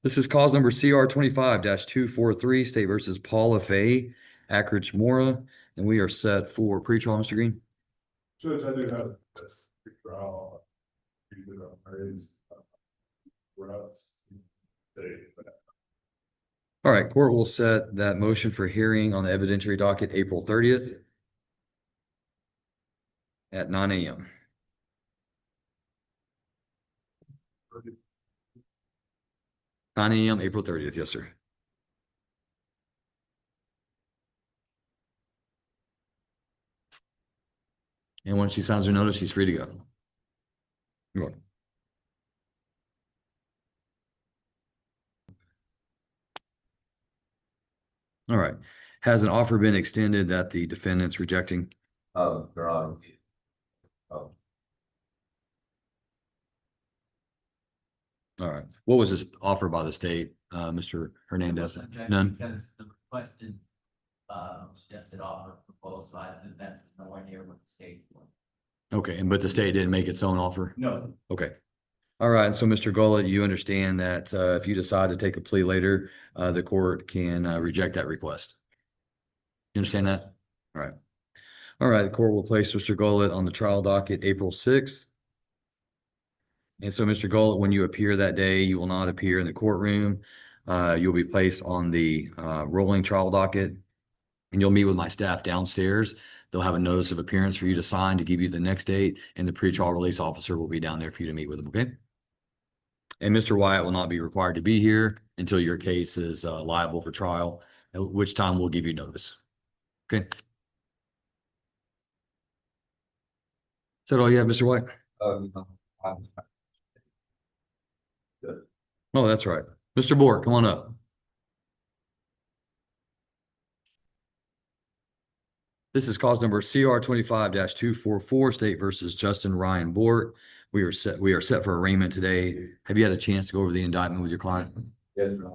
This is cause number CR 25-243, State versus Paula Fay, Akridge Mora, and we are set for pretrial, Mr. Green. Judge, I do have this trial. All right, court will set that motion for hearing on the evidentiary docket April 30th at 9 a.m. April 30th, yes, sir. And once she signs her notice, she's free to go. You're welcome. All right. Has an offer been extended that the defendant's rejecting? Oh, they're on. Oh, All right. What was this offer by the state, Mr. Hernandez? None? Because the requested, suggested offer proposed by the defense was nowhere near what the state wanted. Okay, but the state didn't make its own offer? No. Okay. All right, and so Mr. Gullett, you understand that if you decide to take a plea later, the court can reject that request. You understand that? All right. All right, the court will place Mr. Gullett on the trial docket April 6th. And so, Mr. Gullett, when you appear that day, you will not appear in the courtroom. You'll be placed on the rolling trial docket, and you'll meet with my staff downstairs. They'll have a notice of appearance for you to sign to give you the next date, and the pretrial release officer will be down there for you to meet with them, okay? And Mr. Wyatt will not be required to be here until your case is liable for trial, at which time we'll give you notice. Okay? Is that all you have, Mr. White? Oh, that's right. Mr. Bork, come on up. This is cause number CR 25-244, State versus Justin Ryan Bork. We are set for arraignment today. Have you had a chance to go over the indictment with your client? yes, sir.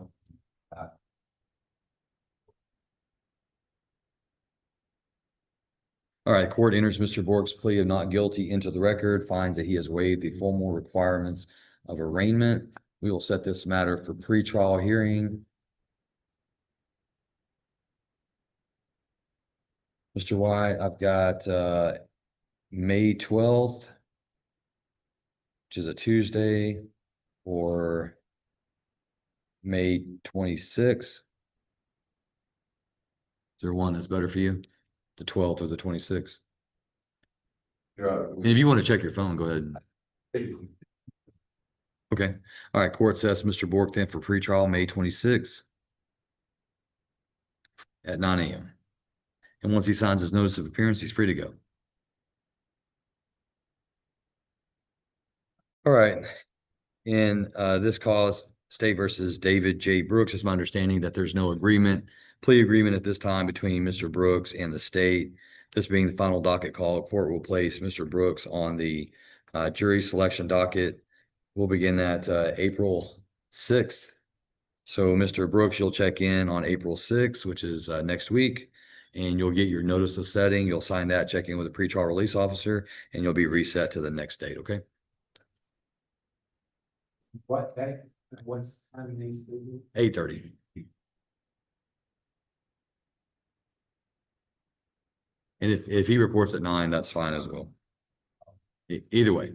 All right, court enters Mr. Bork's plea of not guilty into the record, finds that he has waived the formal requirements of arraignment. We will set this matter for pretrial hearing. Mr. White, I've got May 12th, which is a Tuesday, or May 26th. Is there one that's better for you? The 12th or the 26th? And if you want to check your phone, go ahead. Okay. All right. Court sets Mr. Bork then for pretrial May 26th at 9 a.m. And once he signs his notice of appearance, he's free to go. All right. In this cause, State versus David J. Brooks, it's my understanding that there's no plea agreement at this time between Mr. Brooks and the state. This being the final docket call, court will place Mr. Brooks on the jury selection docket. We'll begin that April 6th. So, Mr. Brooks, you'll check in on April 6th, which is next week, and you'll get your notice of setting. You'll sign that, check in with the pretrial release officer, and you'll be reset to the next date, okay? What day? What's time needs to be? 8:30. And if he reports at 9, that's fine as well. Either way.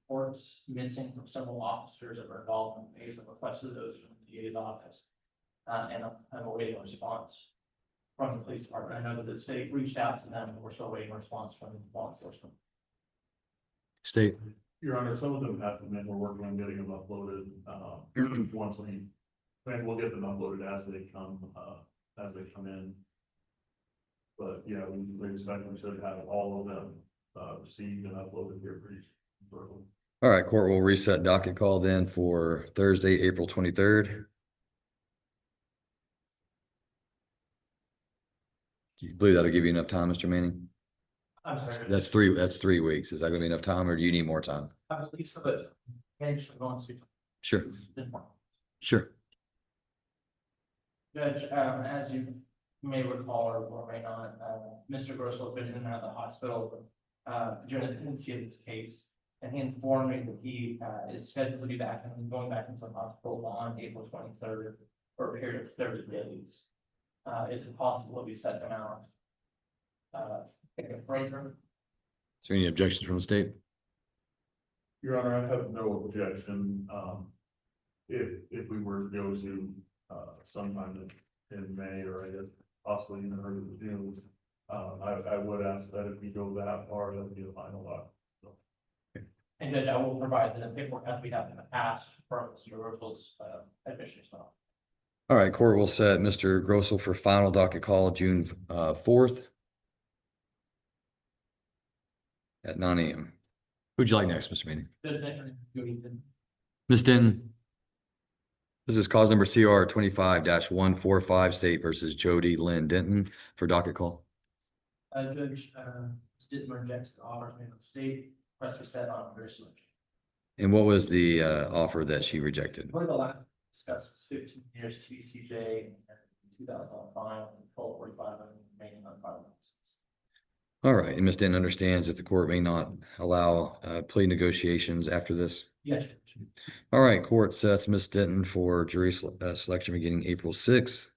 Reports missing from several officers that were involved in the case. I've requested those from the DA's office. And I'm awaiting a response from the police department. I know that the state reached out to them, and we're still waiting a response from law enforcement. State. Your Honor, some of them have come in, we're working on getting them uploaded, once we'll get them uploaded as they come in. But yeah, we expect we should have all of them, received and uploaded here pretty shortly. All right, court will reset docket call then for Thursday, April 23rd. Do you believe that'll give you enough time, Mr. Manning? I'm sorry. That's 3 weeks. Is that gonna be enough time, or do you need more time? I believe so, but managed to go on to. Sure, sure. Judge, as you may recall or may not, Mr. Grosso has been in and out of the hospital during the pendency of this case. And he informed me that he is scheduled to be back and going back into the hospital on April 23rd for a period of 30 days. Is it possible that we set them out? Further? Is there any objections from the state? Your Honor, I have no objection, if we were to go to, sometime in May or I guess possibly in the early June. I would ask that if we go that far, that would be the final lot. And Judge, I will provide the paperwork as we have in the past from Mr. Russell's admission as well. All right, court will set Mr. Grossel for final docket call June 4th at 9 a.m. Who'd you like next, Mr. Manning? Judge Nick, Ms. Denton. This is cause number CR 25-145 State versus Jody Lynn Denton for docket call. Judge, Dittmer rejects the offer made by the state, request was set on very selection. And what was the offer that she rejected? One of the last discussed was 15 years TCJ and 2005 and 1245 and remaining on file. All right, and Ms. Denton understands that the court may not allow plea negotiations after this. Yes, Judge. All right, court sets Ms. Denton for jury selection beginning April 6th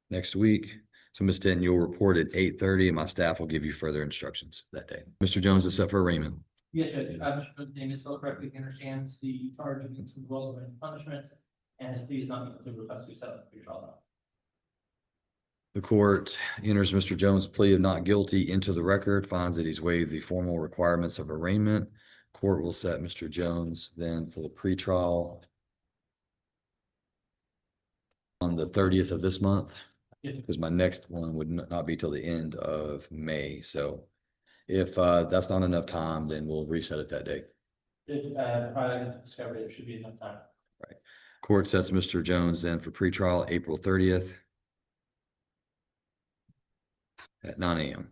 next week. So Ms. Denton, you'll report at 8:30 and my staff will give you further instructions that day. Mr. Jones is set for arraignment. Yes, Judge. Mr. President, is still correctly understands the charge against the rules of punishment and his plea is not going to request to set up for your trial. The court enters Mr. Jones' plea of not guilty into the record, finds that he's waived the formal requirements of arraignment. Court will set Mr. Jones then for the pretrial on the 30th of this month, Yes, because my next one would not be till the end of May. So if that's not enough time, then we'll reset it that day. Judge, prior to discovery, there should be enough time. Court sets Mr. Jones then for pretrial April 30th at 9 a.m.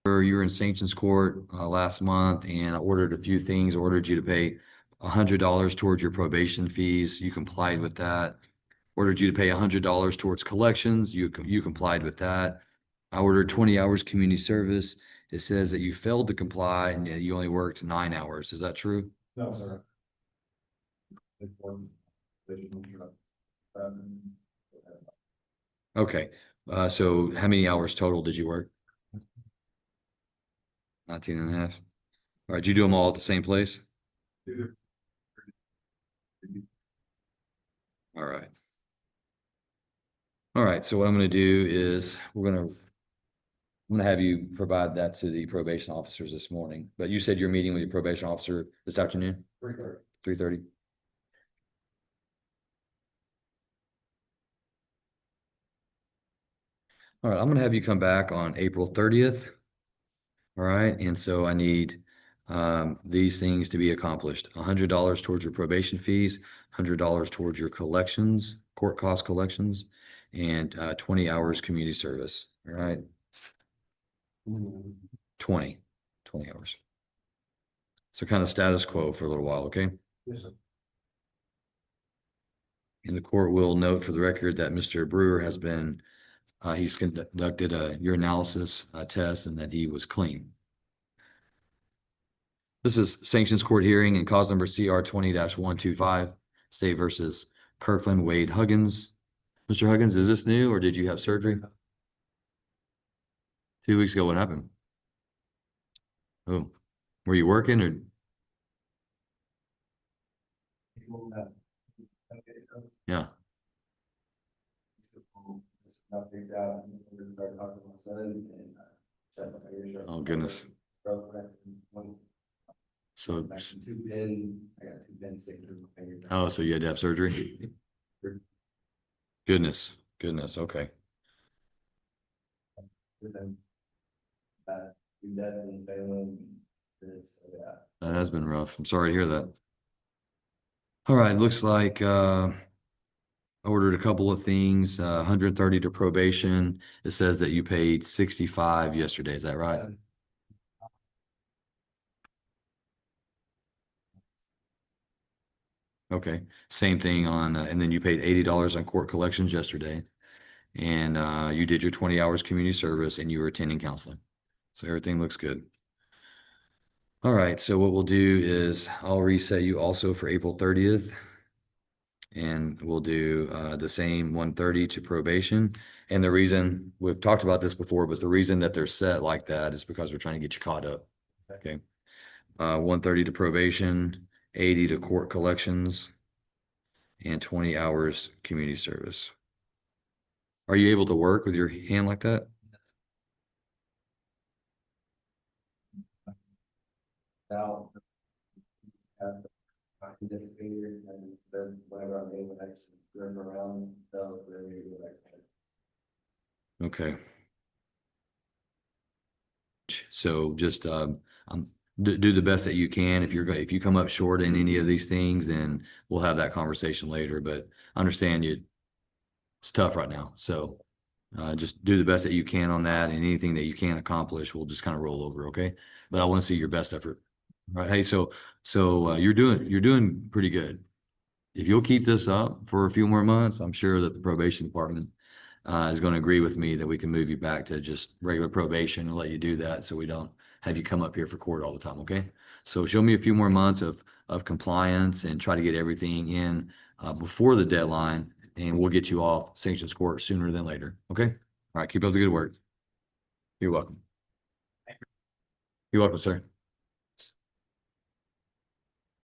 You were in sanctions court last month and I ordered a few things, ordered you to pay $100 towards your probation fees. You complied with that. Ordered you to pay $100 towards collections. You complied with that. I ordered 20 hours community service. It says that you failed to comply and you only worked 9 hours. Is that true? No, sir. Okay. So how many hours total did you work? 19 and a half. All right. Did you do them all at the same place? All right. All right. So what I'm going to do is I'm going to have you provide that to the probation officers this morning. But you said you're meeting with your probation officer this afternoon? 3:30. All right, I'm gonna have you come back on April 30th. All right, and so I need these things to be accomplished. $100 towards your probation fees, $100 towards your collections, court cost collections, and 20 hours community service. All right, 20 hours. So kind of status quo for a little while, okay? Yes, sir. And the court will note for the record that Mr. Brewer has been, he's conducted a urinalysis test and that he was clean. This is sanctions court hearing and cause number CR 20-125, State versus Kirkland Wade Huggins. Mr. Huggins, is this new or did you have surgery? 2 weeks ago, what happened? Oh, were you working or? Yeah. Oh, goodness. So, oh, so you had to have surgery? Goodness, okay. That has been rough. I'm sorry to hear that. All right, looks like I ordered a couple of things, 130 to probation. It says that you paid 65 yesterday. Is that right? Okay, same thing on, and then you paid $80 on court collections yesterday. And you did your 20 hours community service and you were attending counseling. So everything looks good. All right, so what we'll do is I'll reset you also for April 30th. And we'll do the same 1:30 to probation. And the reason, we've talked about this before, but the reason that they're set like that is because we're trying to get you caught up. Okay. 1:30 to probation, 80 to court collections, and 20 hours community service. Are you able to work with your hand like that? Now. I can get a finger and then whenever I'm able to actually run around, they'll really go back. Okay. So just do the best that you can. If you come up short in any of these things, then we'll have that conversation later. But understand it's tough right now. So just do the best that you can on that, and anything that you can't accomplish, we'll just kind of roll over. Okay. But I want to see your best effort. All right. Hey, so you're doing pretty good. If you'll keep this up for a few more months, I'm sure that the probation department is going to agree with me that we can move you back to just regular probation and let you do that, so we don't have you come up here for court all the time. Okay. So show me a few more months of compliance and try to get everything in before the deadline, and we'll get you off sanctions court sooner than later. Okay. All right. Keep up the good work. You're welcome. You're welcome, sir.